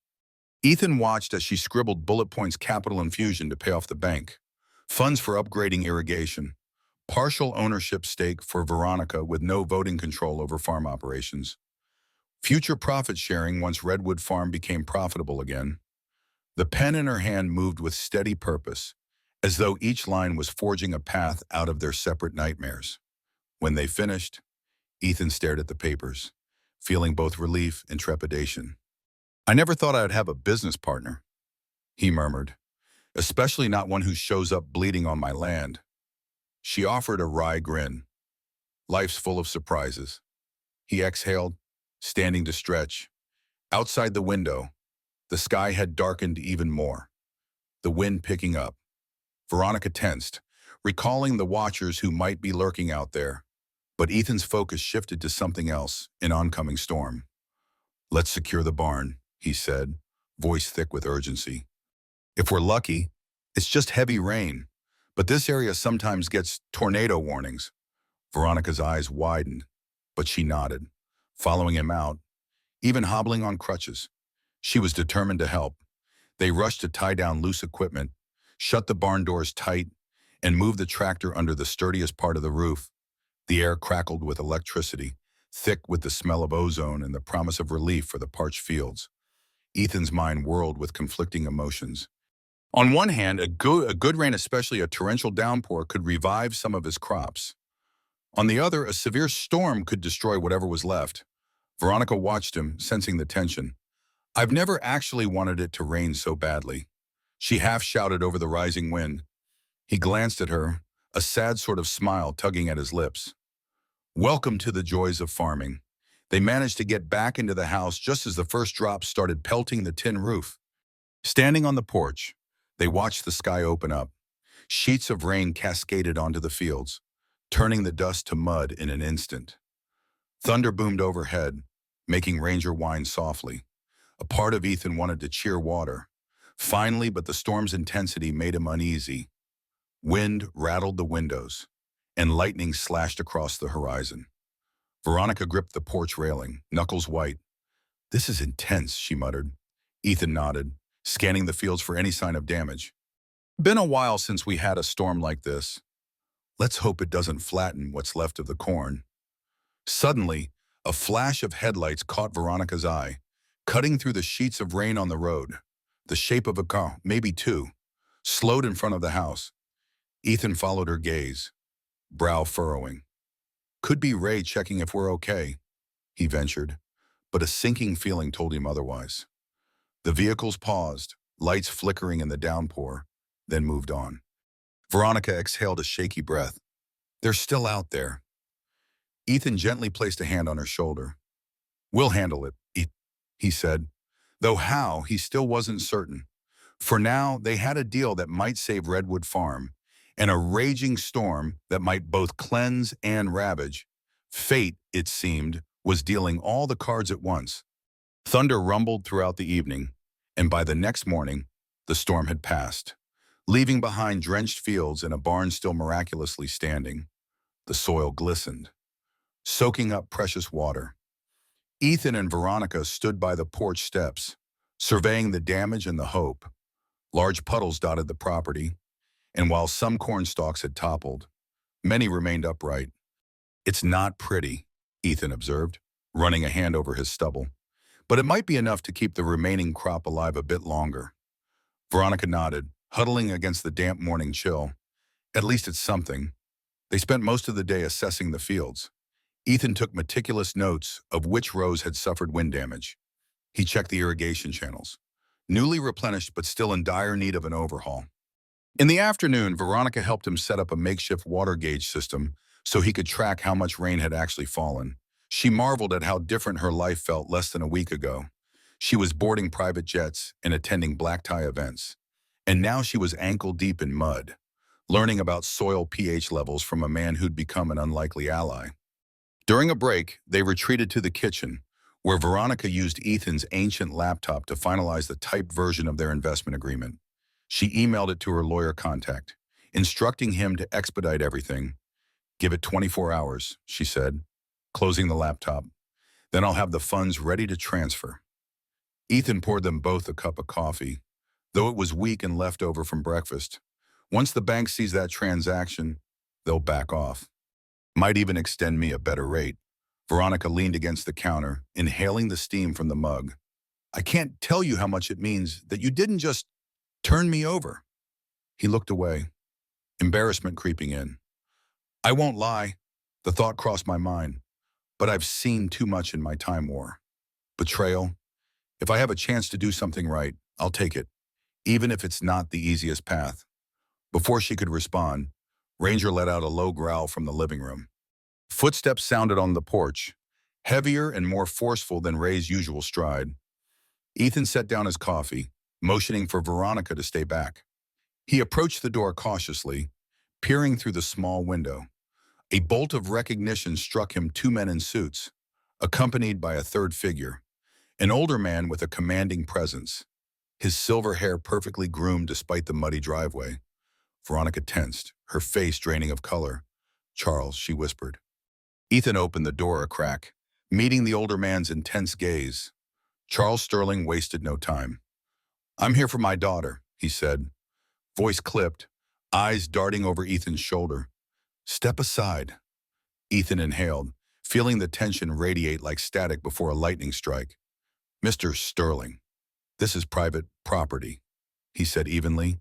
Ethan watched as she scribbled bullet points: capital infusion to pay off the bank, funds for upgrading irrigation, partial ownership stake for Veronica with no voting control over farm operations, future profit sharing once Redwood Farm became profitable again. The pen in her hand moved with steady purpose, as though each line was forging a path out of their separate nightmares. When they finished, Ethan stared at the papers, feeling both relief and trepidation. I never thought I'd have a business partner, he murmured, especially not one who shows up bleeding on my land. She offered a wry grin. Life's full of surprises. He exhaled, standing to stretch. Outside the window, the sky had darkened even more, the wind picking up. Veronica tensed, recalling the watchers who might be lurking out there. But Ethan's focus shifted to something else: an oncoming storm. Let's secure the barn, he said, voice thick with urgency. If we're lucky, it's just heavy rain, but this area sometimes gets tornado warnings. Veronica's eyes widened, but she nodded, following him out, even hobbling on crutches. She was determined to help. They rushed to tie down loose equipment, shut the barn doors tight, and move the tractor under the sturdiest part of the roof. The air crackled with electricity, thick with the smell of ozone and the promise of relief for the parched fields. Ethan's mind whirled with conflicting emotions. On one hand, a good rain, especially a torrential downpour, could revive some of his crops. On the other, a severe storm could destroy whatever was left. Veronica watched him, sensing the tension. I've never actually wanted it to rain so badly, she half shouted over the rising wind. He glanced at her, a sad sort of smile tugging at his lips. Welcome to the joys of farming. They managed to get back into the house just as the first drops started pelting the tin roof. Standing on the porch, they watched the sky open up. Sheets of rain cascaded onto the fields, turning the dust to mud in an instant. Thunder boomed overhead, making Ranger whine softly. A part of Ethan wanted to cheer water. Finally, but the storm's intensity made him uneasy. Wind rattled the windows, and lightning slashed across the horizon. Veronica gripped the porch railing, knuckles white. This is intense, she muttered. Ethan nodded, scanning the fields for any sign of damage. Been a while since we had a storm like this. Let's hope it doesn't flatten what's left of the corn. Suddenly, a flash of headlights caught Veronica's eye, cutting through the sheets of rain on the road. The shape of a car, maybe two, slowed in front of the house. Ethan followed her gaze, brow furrowing. Could be Ray checking if we're okay, he ventured, but a sinking feeling told him otherwise. The vehicles paused, lights flickering in the downpour, then moved on. Veronica exhaled a shaky breath. They're still out there. Ethan gently placed a hand on her shoulder. We'll handle it, he said, though how, he still wasn't certain. For now, they had a deal that might save Redwood Farm, and a raging storm that might both cleanse and ravage. Fate, it seemed, was dealing all the cards at once. Thunder rumbled throughout the evening, and by the next morning, the storm had passed, leaving behind drenched fields and a barn still miraculously standing. The soil glistened, soaking up precious water. Ethan and Veronica stood by the porch steps, surveying the damage and the hope. Large puddles dotted the property, and while some corn stalks had toppled, many remained upright. It's not pretty, Ethan observed, running a hand over his stubble, but it might be enough to keep the remaining crop alive a bit longer. Veronica nodded, huddling against the damp morning chill. At least it's something. They spent most of the day assessing the fields. Ethan took meticulous notes of which rows had suffered wind damage. He checked the irrigation channels, newly replenished but still in dire need of an overhaul. In the afternoon, Veronica helped him set up a makeshift water gauge system so he could track how much rain had actually fallen. She marveled at how different her life felt less than a week ago. She was boarding private jets and attending black tie events. And now she was ankle-deep in mud, learning about soil pH levels from a man who'd become an unlikely ally. During a break, they retreated to the kitchen, where Veronica used Ethan's ancient laptop to finalize the typed version of their investment agreement. She emailed it to her lawyer contact, instructing him to expedite everything. Give it 24 hours, she said, closing the laptop. Then I'll have the funds ready to transfer. Ethan poured them both a cup of coffee, though it was weak and left over from breakfast. Once the bank sees that transaction, they'll back off. Might even extend me a better rate. Veronica leaned against the counter, inhaling the steam from the mug. I can't tell you how much it means that you didn't just turn me over. He looked away, embarrassment creeping in. I won't lie, the thought crossed my mind, but I've seen too much in my time war. Betrayal. If I have a chance to do something right, I'll take it, even if it's not the easiest path. Before she could respond, Ranger let out a low growl from the living room. Footsteps sounded on the porch, heavier and more forceful than Ray's usual stride. Ethan set down his coffee, motioning for Veronica to stay back. He approached the door cautiously, peering through the small window. A bolt of recognition struck him: two men in suits, accompanied by a third figure, an older man with a commanding presence, his silver hair perfectly groomed despite the muddy driveway. Veronica tensed, her face draining of color. Charles, she whispered. Ethan opened the door a crack, meeting the older man's intense gaze. Charles Sterling wasted no time. I'm here for my daughter, he said, voice clipped, eyes darting over Ethan's shoulder. Step aside. Ethan inhaled, feeling the tension radiate like static before a lightning strike. Mr. Sterling, this is private property, he said evenly.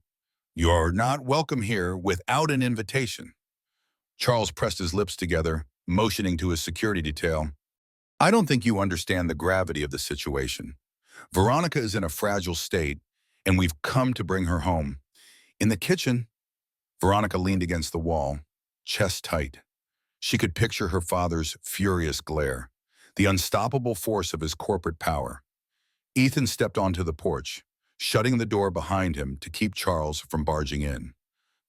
You're not welcome here without an invitation. Charles pressed his lips together, motioning to his security detail. I don't think you understand the gravity of the situation. Veronica is in a fragile state, and we've come to bring her home. In the kitchen, Veronica leaned against the wall, chest tight. She could picture her father's furious glare, the unstoppable force of his corporate power. Ethan stepped onto the porch, shutting the door behind him to keep Charles from barging in.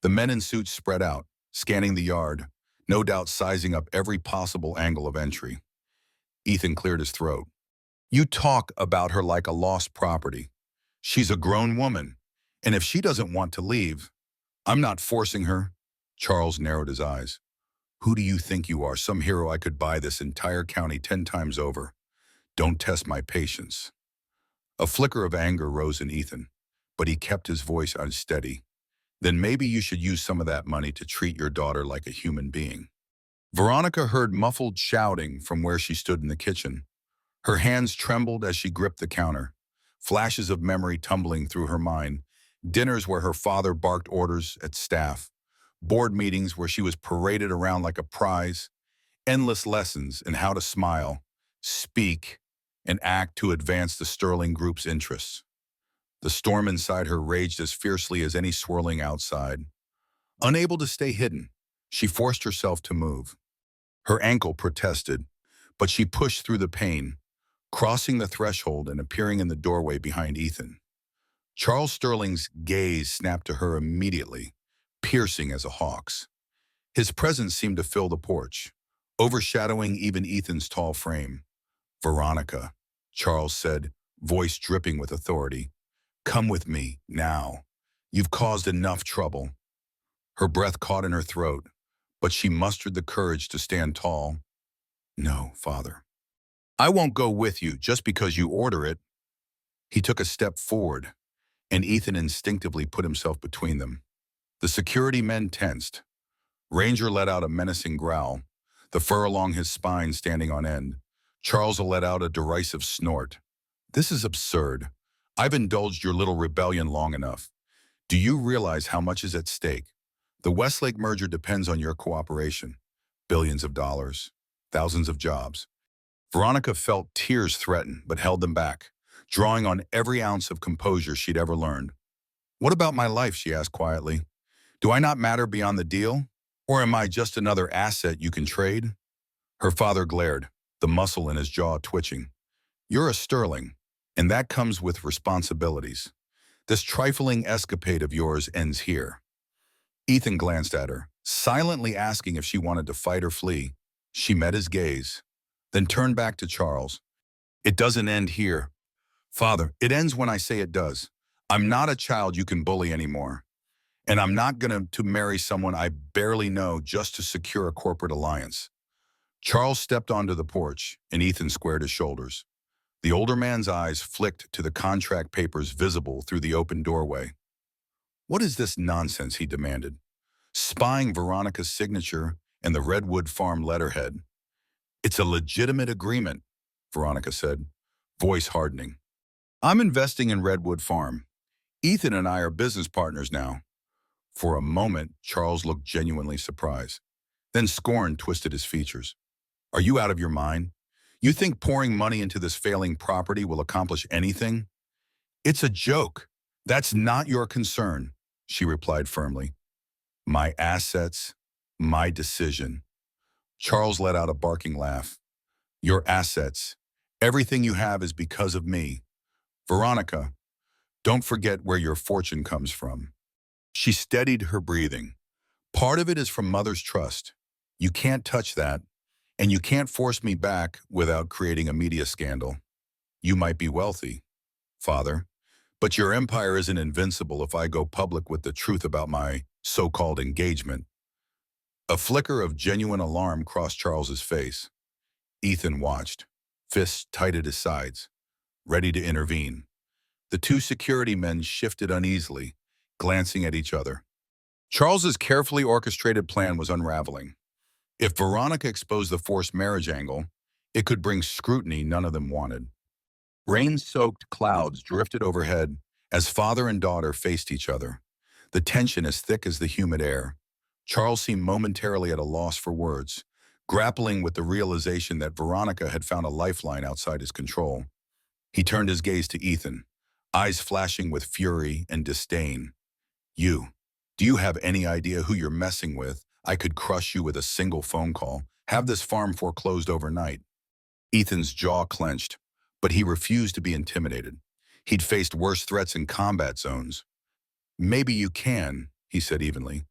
The men in suits spread out, scanning the yard, no doubt sizing up every possible angle of entry. Ethan cleared his throat. You talk about her like a lost property. She's a grown woman, and if she doesn't want to leave, I'm not forcing her. Charles narrowed his eyes. Who do you think you are, some hero I could buy this entire county 10 times over? Don't test my patience. A flicker of anger rose in Ethan, but he kept his voice unsteady. Then maybe you should use some of that money to treat your daughter like a human being. Veronica heard muffled shouting from where she stood in the kitchen. Her hands trembled as she gripped the counter, flashes of memory tumbling through her mind. Dinners where her father barked orders at staff, board meetings where she was paraded around like a prize, endless lessons in how to smile, speak, and act to advance the Sterling Group's interests. The storm inside her raged as fiercely as any swirling outside. Unable to stay hidden, she forced herself to move. Her ankle protested, but she pushed through the pain, crossing the threshold and appearing in the doorway behind Ethan. Charles Sterling's gaze snapped to her immediately, piercing as a hawk's. His presence seemed to fill the porch, overshadowing even Ethan's tall frame. "Veronica," Charles said, voice dripping with authority. "Come with me, now. You've caused enough trouble." Her breath caught in her throat, but she mustered the courage to stand tall. "No, Father. I won't go with you just because you order it." He took a step forward, and Ethan instinctively put himself between them. The security men tensed. Ranger let out a menacing growl, the fur along his spine standing on end. Charles let out a derisive snort. "This is absurd. I've indulged your little rebellion long enough. Do you realize how much is at stake? The Westlake merger depends on your cooperation. Billions of dollars, thousands of jobs." Veronica felt tears threaten, but held them back, drawing on every ounce of composure she'd ever learned. "What about my life?" she asked quietly. "Do I not matter beyond the deal? Or am I just another asset you can trade?" Her father glared, the muscle in his jaw twitching. "You're a Sterling, and that comes with responsibilities. This trifling escapade of yours ends here." Ethan glanced at her, silently asking if she wanted to fight or flee. She met his gaze, then turned back to Charles. "It doesn't end here, Father. It ends when I say it does. I'm not a child you can bully anymore. And I'm not going to marry someone I barely know just to secure a corporate alliance." Charles stepped onto the porch, and Ethan squared his shoulders. The older man's eyes flicked to the contract papers visible through the open doorway. "What is this nonsense?" he demanded, spying Veronica's signature and the Redwood Farm letterhead. "It's a legitimate agreement," Veronica said, voice hardening. "I'm investing in Redwood Farm. Ethan and I are business partners now." For a moment, Charles looked genuinely surprised. Then scorn twisted his features. "Are you out of your mind? You think pouring money into this failing property will accomplish anything?" "It's a joke. That's not your concern," she replied firmly. "My assets, my decision." Charles let out a barking laugh. "Your assets. Everything you have is because of me. Veronica, don't forget where your fortune comes from." She steadied her breathing. "Part of it is from Mother's trust. You can't touch that, and you can't force me back without creating a media scandal. You might be wealthy, Father, but your empire isn't invincible if I go public with the truth about my so-called engagement." A flicker of genuine alarm crossed Charles's face. Ethan watched, fists tight at his sides, ready to intervene. The two security men shifted uneasily, glancing at each other. Charles's carefully orchestrated plan was unraveling. If Veronica exposed the forced marriage angle, it could bring scrutiny none of them wanted. Rain-soaked clouds drifted overhead as father and daughter faced each other, the tension as thick as the humid air. Charles seemed momentarily at a loss for words, grappling with the realization that Veronica had found a lifeline outside his control. He turned his gaze to Ethan, eyes flashing with fury and disdain. Do you have any idea who you're messing with? I could crush you with a single phone call, have this farm foreclosed overnight." Ethan's jaw clenched, but he refused to be intimidated. He'd faced worse threats in combat zones. "Maybe you can," he said evenly,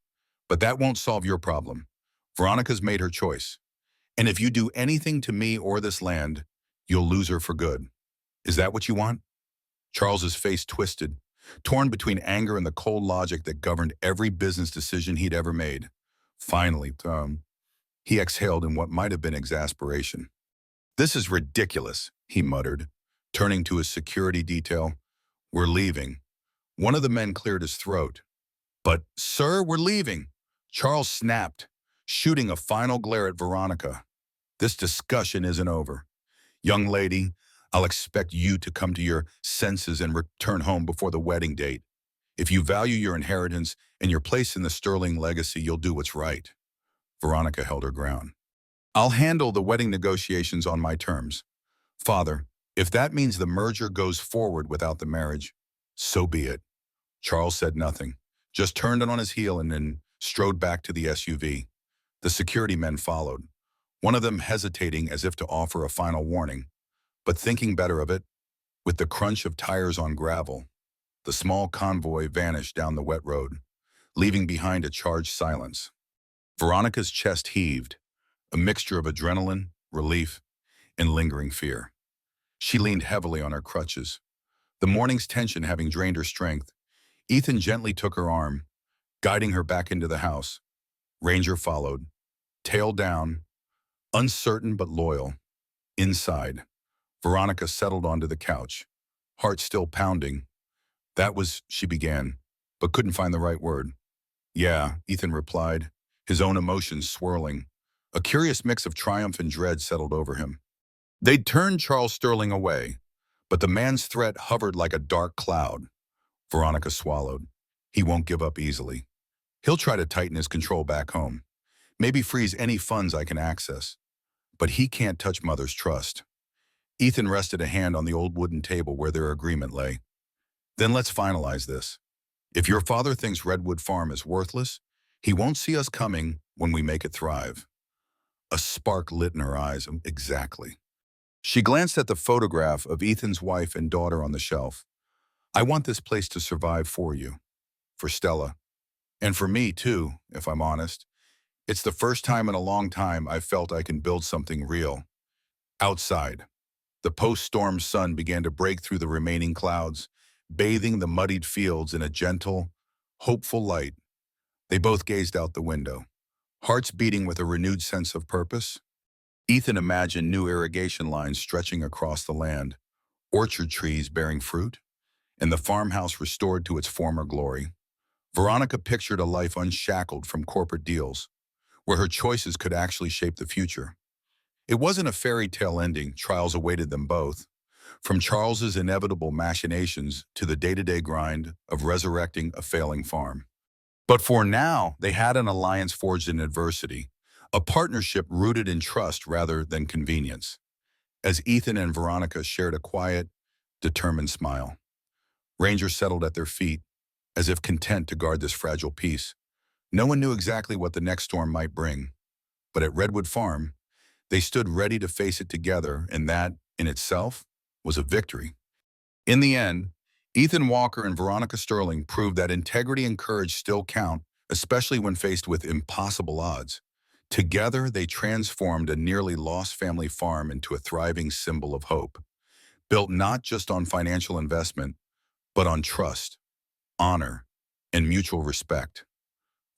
"but that won't solve your problem. Veronica's made her choice. And if you do anything to me or this land, you'll lose her for good. Is that what you want?" Charles's face twisted, torn between anger and the cold logic that governed every business decision he'd ever made. Finally, he exhaled in what might have been exasperation. "This is ridiculous," he muttered, turning to his security detail. "We're leaving." One of the men cleared his throat. "But, sir, we're leaving." Charles snapped, shooting a final glare at Veronica. "This discussion isn't over. Young lady, I'll expect you to come to your senses and return home before the wedding date. If you value your inheritance and your place in the Sterling legacy, you'll do what's right." Veronica held her ground. "I'll handle the wedding negotiations on my terms. Father, if that means the merger goes forward without the marriage, So be it. Charles said nothing, just turned on his heel and then strode back to the SUV. The security men followed, one of them hesitating as if to offer a final warning, but thinking better of it. With the crunch of tires on gravel, the small convoy vanished down the wet road, leaving behind a charged silence. Veronica's chest heaved, a mixture of adrenaline, relief, and lingering fear. She leaned heavily on her crutches, the morning's tension having drained her strength. Ethan gently took her arm, guiding her back into the house. Ranger followed, tail down, uncertain but loyal. Inside, Veronica settled onto the couch, heart still pounding. That was, she began, but couldn't find the right word. Yeah, Ethan replied, his own emotions swirling. A curious mix of triumph and dread settled over him. They'd turned Charles Sterling away, but the man's threat hovered like a dark cloud. Veronica swallowed. He won't give up easily. He'll try to tighten his control back home, maybe freeze any funds I can access. But he can't touch Mother's trust. Ethan rested a hand on the old wooden table where their agreement lay. Then let's finalize this. If your father thinks Redwood Farm is worthless, he won't see us coming when we make it thrive. A spark lit in her eyes. Exactly. She glanced at the photograph of Ethan's wife and daughter on the shelf. I want this place to survive for you, for Stella, and for me too, if I'm honest. It's the first time in a long time I've felt I can build something real. Outside, the post-storm sun began to break through the remaining clouds, bathing the muddied fields in a gentle, hopeful light. They both gazed out the window, hearts beating with a renewed sense of purpose. Ethan imagined new irrigation lines stretching across the land, orchard trees bearing fruit, and the farmhouse restored to its former glory. Veronica pictured a life unshackled from corporate deals, where her choices could actually shape the future. It wasn't a fairy tale ending. Trials awaited them both, from Charles's inevitable machinations to the day-to-day grind of resurrecting a failing farm. But for now, they had an alliance forged in adversity, a partnership rooted in trust rather than convenience. As Ethan and Veronica shared a quiet, determined smile, Ranger settled at their feet, as if content to guard this fragile peace. No one knew exactly what the next storm might bring, but at Redwood Farm, they stood ready to face it together, and that, in itself, was a victory. In the end, Ethan Walker and Veronica Sterling proved that integrity and courage still count, especially when faced with impossible odds. Together, they transformed a nearly lost family farm into a thriving symbol of hope, built not just on financial investment, but on trust, honor, and mutual respect.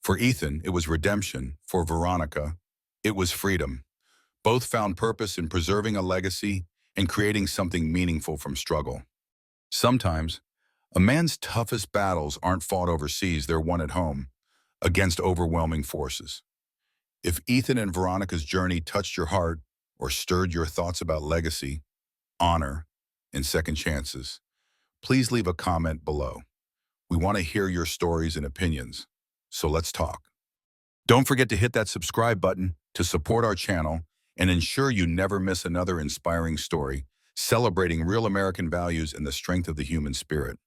For Ethan, it was redemption. For Veronica, it was freedom. Both found purpose in preserving a legacy and creating something meaningful from struggle. Sometimes, a man's toughest battles aren't fought overseas, they're won at home, against overwhelming forces. If Ethan and Veronica's journey touched your heart or stirred your thoughts about legacy, honor, and second chances, please leave a comment below. We want to hear your stories and opinions, so let's talk. Don't forget to hit that subscribe button to support our channel and ensure you never miss another inspiring story celebrating real American values and the strength of the human spirit.